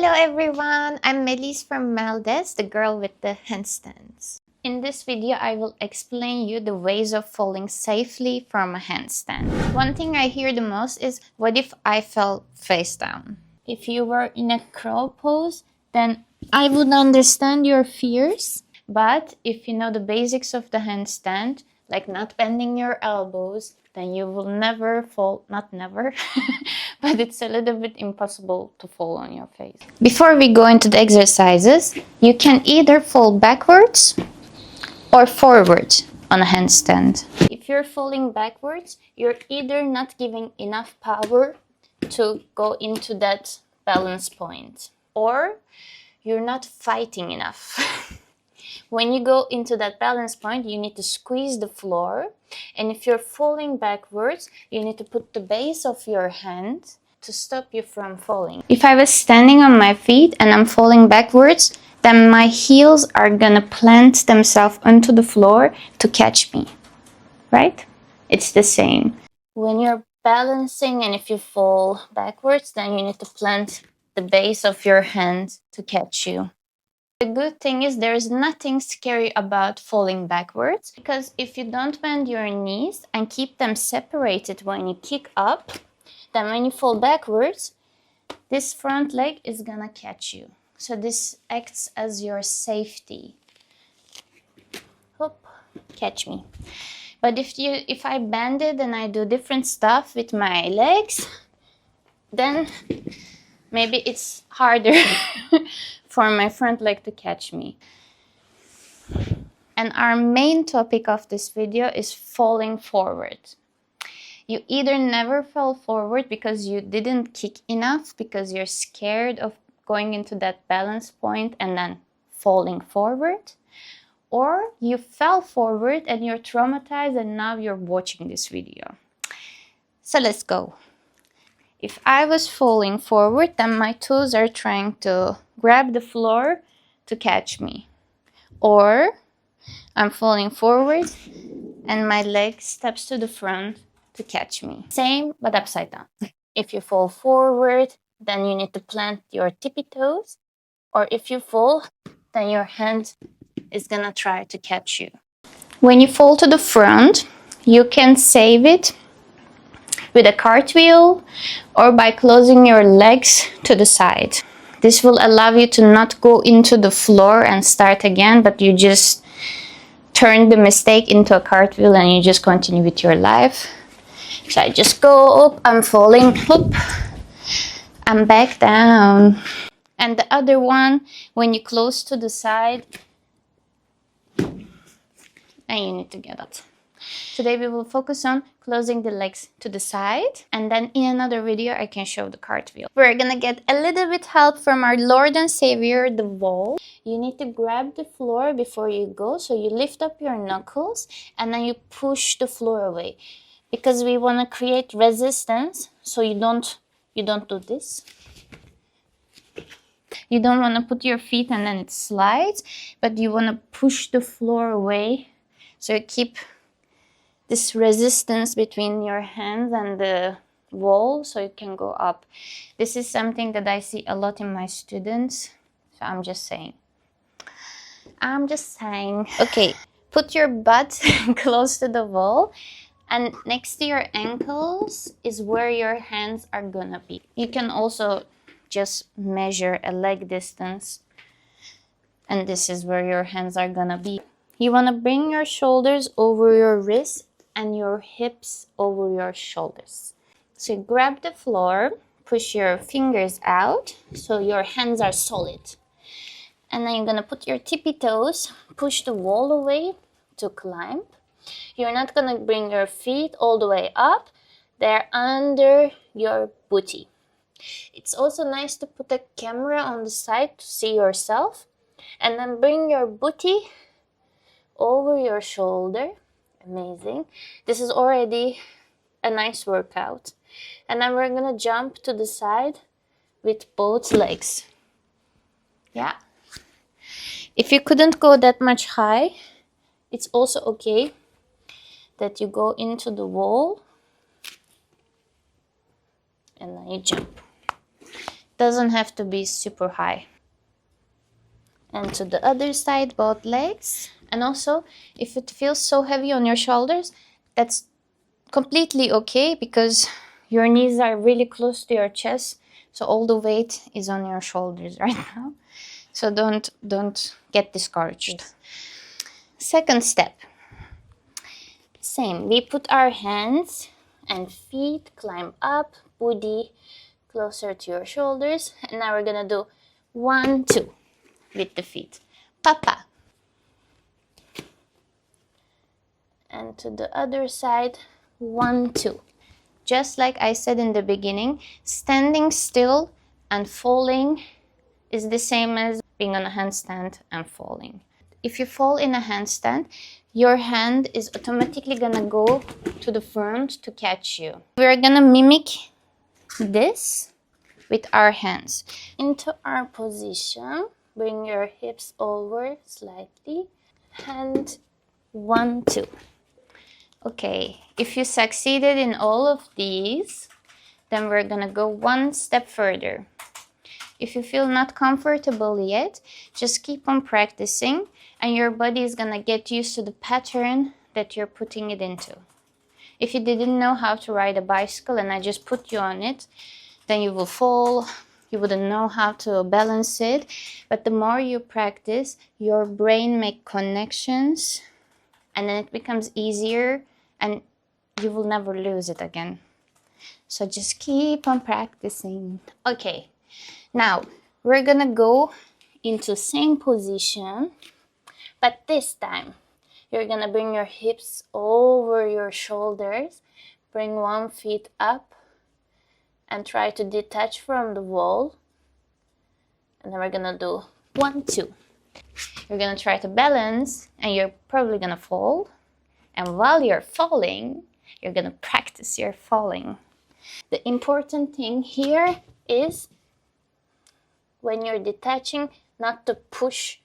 Hello everyone, I'm Melis from Maldes, the girl with the handstands. In this video, I will explain you the ways of falling safely from a handstand. One thing I hear the most is, what if I fell face down? If you were in a crow pose, then I would understand your fears. But if you know the basics of the handstand, like not bending your elbows, then you will never fall, not never, but it's a little bit impossible to fall on your face. Before we go into the exercises, you can either fall backwards or forward on a handstand. If you're falling backwards, you're either not giving enough power to go into that balance point, or you're not fighting enough. When you go into that balance point, you need to squeeze the floor. And if you're falling backwards, you need to put the base of your hand to stop you from falling. If I was standing on my feet and I'm falling backwards, then my heels are gonna plant themselves onto the floor to catch me, right? It's the same. When you're balancing and if you fall backwards, then you need to plant the base of your hand to catch you. The good thing is there is nothing scary about falling backwards, because if you don't bend your knees and keep them separated when you kick up, then when you fall backwards, this front leg is gonna catch you. So this acts as your safety. Hop, catch me. But if I bend it and I do different stuff with my legs, then maybe it's harder for my front leg to catch me. And our main topic of this video is falling forward. You either never fell forward because you didn't kick enough, because you're scared of going into that balance point and then falling forward, or you fell forward and you're traumatized and now you're watching this video. So let's go. If I was falling forward, then my toes are trying to grab the floor to catch me. Or I'm falling forward and my leg steps to the front to catch me. Same, but upside down. If you fall forward, then you need to plant your tippy toes. Or if you fall, then your hand is gonna try to catch you. When you fall to the front, you can save it with a cartwheel or by closing your legs to the side. This will allow you to not go into the floor and start again, but you just turn the mistake into a cartwheel and you just continue with your life. So I just go up, I'm falling, up, I'm back down. And the other one, when you close to the side, and you need to get up. Today we will focus on closing the legs to the side, and then in another video I can show the cartwheel. We're gonna get a little bit help from our Lord and Savior, the wall. You need to grab the floor before you go, so you lift up your knuckles and then you push the floor away, because we want to create resistance. So you don't do this. You don't want to put your feet and then it slides, but you want to push the floor away, so you keep this resistance between your hands and the wall so you can go up. This is something that I see a lot in my students, so I'm just saying. Okay, put your butt close to the wall, and next to your ankles is where your hands are gonna be. You can also just measure a leg distance, and this is where your hands are gonna be. You wanna bring your shoulders over your wrists and your hips over your shoulders. So you grab the floor, push your fingers out so your hands are solid. And then you're gonna put your tippy toes, push the wall away to climb. You're not gonna bring your feet all the way up. They're under your booty. It's also nice to put a camera on the side to see yourself. And then bring your booty over your shoulder. Amazing. This is already a nice workout. And then we're gonna jump to the side with both legs. Yeah. If you couldn't go that much high, it's also okay that you go into the wall and then you jump. Doesn't have to be super high. And to the other side, both legs. And also, if it feels so heavy on your shoulders, that's completely okay, because your knees are really close to your chest, so all the weight is on your shoulders right now. So don't get discouraged. Yes. Second step, same. We put our hands and feet, climb up, booty closer to your shoulders, and now we're gonna do 1, 2 with the feet. Papa. And to the other side, 1, 2. Just like I said in the beginning, standing still and falling is the same as being on a handstand and falling. If you fall in a handstand, your hand is automatically gonna go to the front to catch you. We're gonna mimic this with our hands. Into our position, bring your hips over slightly. Hand 1, 2. Okay, if you succeeded in all of these, then we're gonna go one step further. If you feel not comfortable yet, just keep on practicing and your body is gonna get used to the pattern that you're putting it into. If you didn't know how to ride a bicycle and I just put you on it, then you will fall, you wouldn't know how to balance it. But the more you practice, your brain makes connections and then it becomes easier and you will never lose it again. So just keep on practicing. Okay, now we're gonna go into same position, but this time you're gonna bring your hips over your shoulders, bring one foot up and try to detach from the wall. And then we're gonna do 1, 2. You're gonna try to balance and you're probably gonna fall. And while you're falling, you're gonna practice your falling. The important thing here is when you're detaching, not to push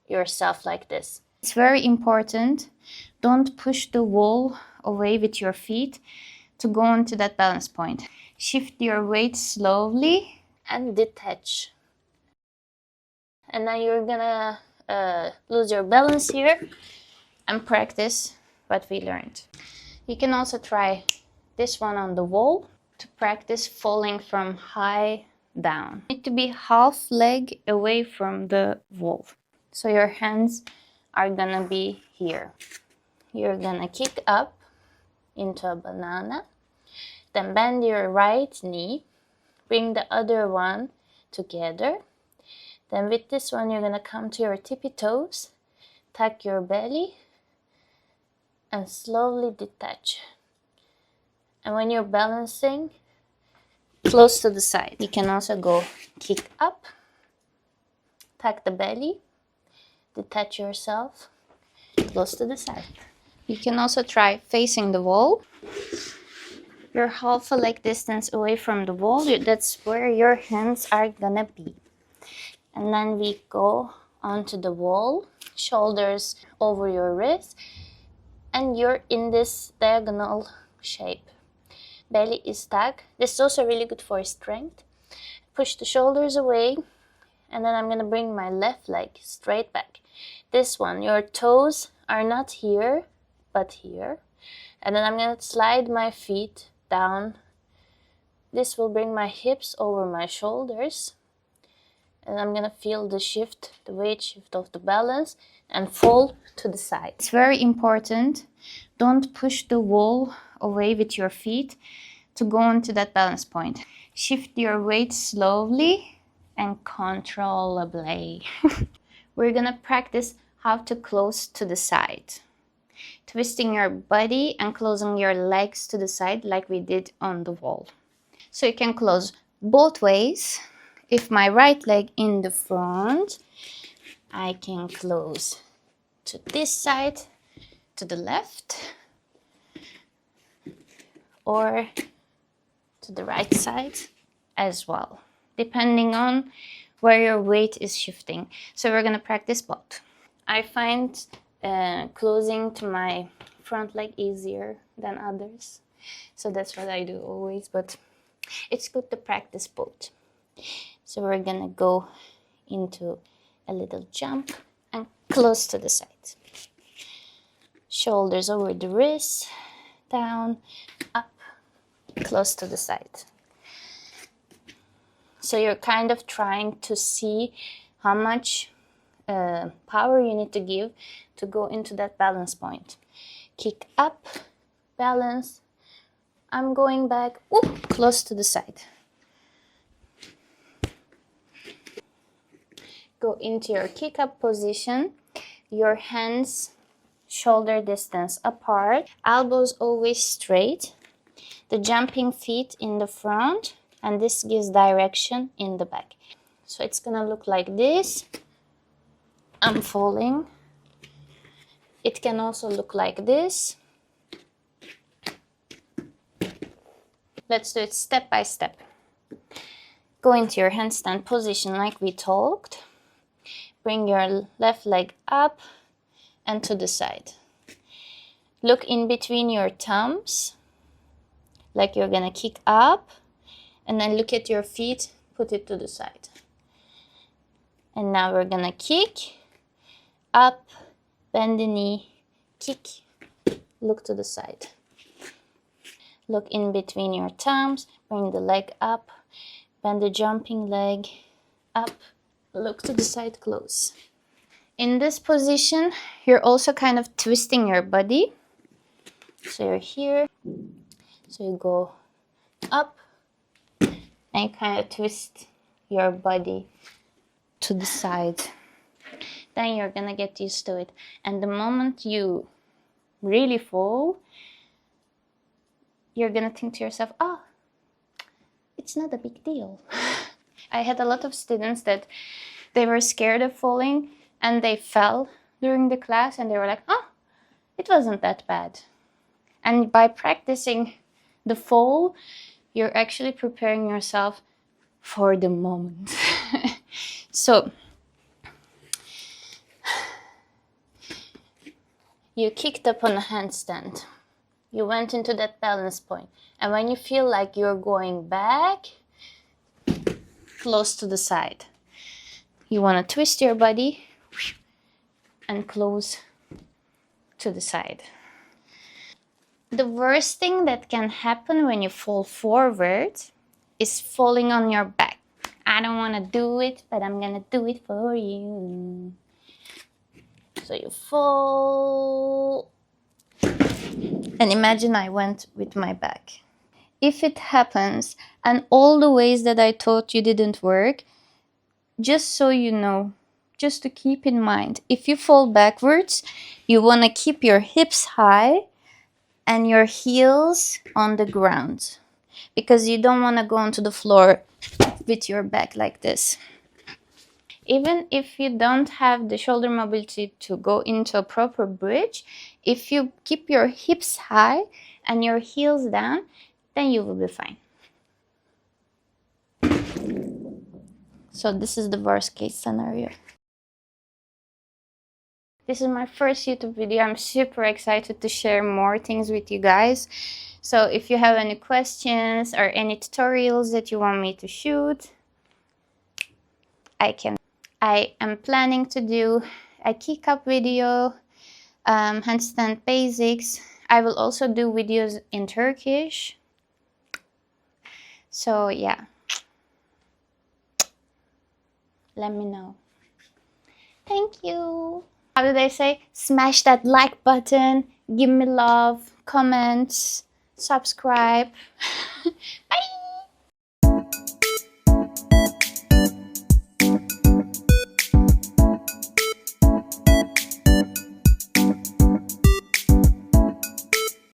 yourself like this. It's very important. Don't push the wall away with your feet to go into that balance point. Shift your weight slowly and detach. And now you're gonna lose your balance here and practice what we learned. You can also try this one on the wall to practice falling from high down. You need to be half leg away from the wall. So your hands are gonna be here. You're gonna kick up into a banana. Then bend your right knee. Bring the other one together. Then with this one, you're gonna come to your tippy toes. Tuck your belly. And slowly detach. And when you're balancing, close to the side. You can also go kick up, tuck the belly, detach yourself, close to the side. You can also try facing the wall. You're half a leg distance away from the wall. That's where your hands are gonna be. And then we go onto the wall, shoulders over your wrist, and you're in this diagonal shape. Belly is tucked. This is also really good for strength. Push the shoulders away, and then I'm gonna bring my left leg straight back. This one, your toes are not here, but here. And then I'm gonna slide my feet down. This will bring my hips over my shoulders. And I'm gonna feel the shift, the weight shift of the balance and fall to the side. It's very important. Don't push the wall away with your feet to go into that balance point. Shift your weight slowly and controllably. We're gonna practice how to close to the side. Twisting your body and closing your legs to the side like we did on the wall. So you can close both ways. If my right leg in the front, I can close to this side, to the left, or to the right side as well, depending on where your weight is shifting. So we're gonna practice both. I find closing to my front leg easier than others. So that's what I do always, but it's good to practice both. So we're gonna go into a little jump and close to the side. Shoulders over the wrist, down, up, close to the side. So you're kind of trying to see how much power you need to give to go into that balance point. Kick up, balance. I'm going back, whoop, close to the side. Go into your kick up position. Your hands shoulder distance apart. Elbows always straight. The jumping feet in the front. And this gives direction in the back. So it's gonna look like this. I'm falling. It can also look like this. Let's do it step by step. Go into your handstand position like we talked. Bring your left leg up and to the side. Look in between your thumbs, like you're gonna kick up, and then look at your feet, put it to the side. And now we're gonna kick, up, bend the knee, kick, look to the side. Look in between your thumbs, bring the leg up, bend the jumping leg, up, look to the side, close. In this position, you're also kind of twisting your body. So you're here, so you go up, and you kind of twist your body to the side. Then you're gonna get used to it. And the moment you really fall, you're gonna think to yourself, oh, it's not a big deal. I had a lot of students that they were scared of falling and they fell during the class and they were like, oh, it wasn't that bad. And by practicing the fall, you're actually preparing yourself for the moment. So you kicked up on a handstand. You went into that balance point. And when you feel like you're going back, close to the side. You want to twist your body and close to the side. The worst thing that can happen when you fall forward is falling on your back. I don't want to do it, but I'm going to do it for you. So you fall. And imagine I went with my back. If it happens and all the ways that I taught you didn't work, just so you know, just to keep in mind, if you fall backwards, you want to keep your hips high and your heels on the ground, because you don't want to go onto the floor with your back like this. Even if you don't have the shoulder mobility to go into a proper bridge, if you keep your hips high and your heels down, then you will be fine. So this is the worst case scenario. This is my first YouTube video. I'm super excited to share more things with you guys. So if you have any questions or any tutorials that you want me to shoot, I am planning to do a kick up video, handstand basics. I will also do videos in Turkish. So yeah, let me know. Thank you. How do they say? Smash that like button, give me love, comments, subscribe. Bye.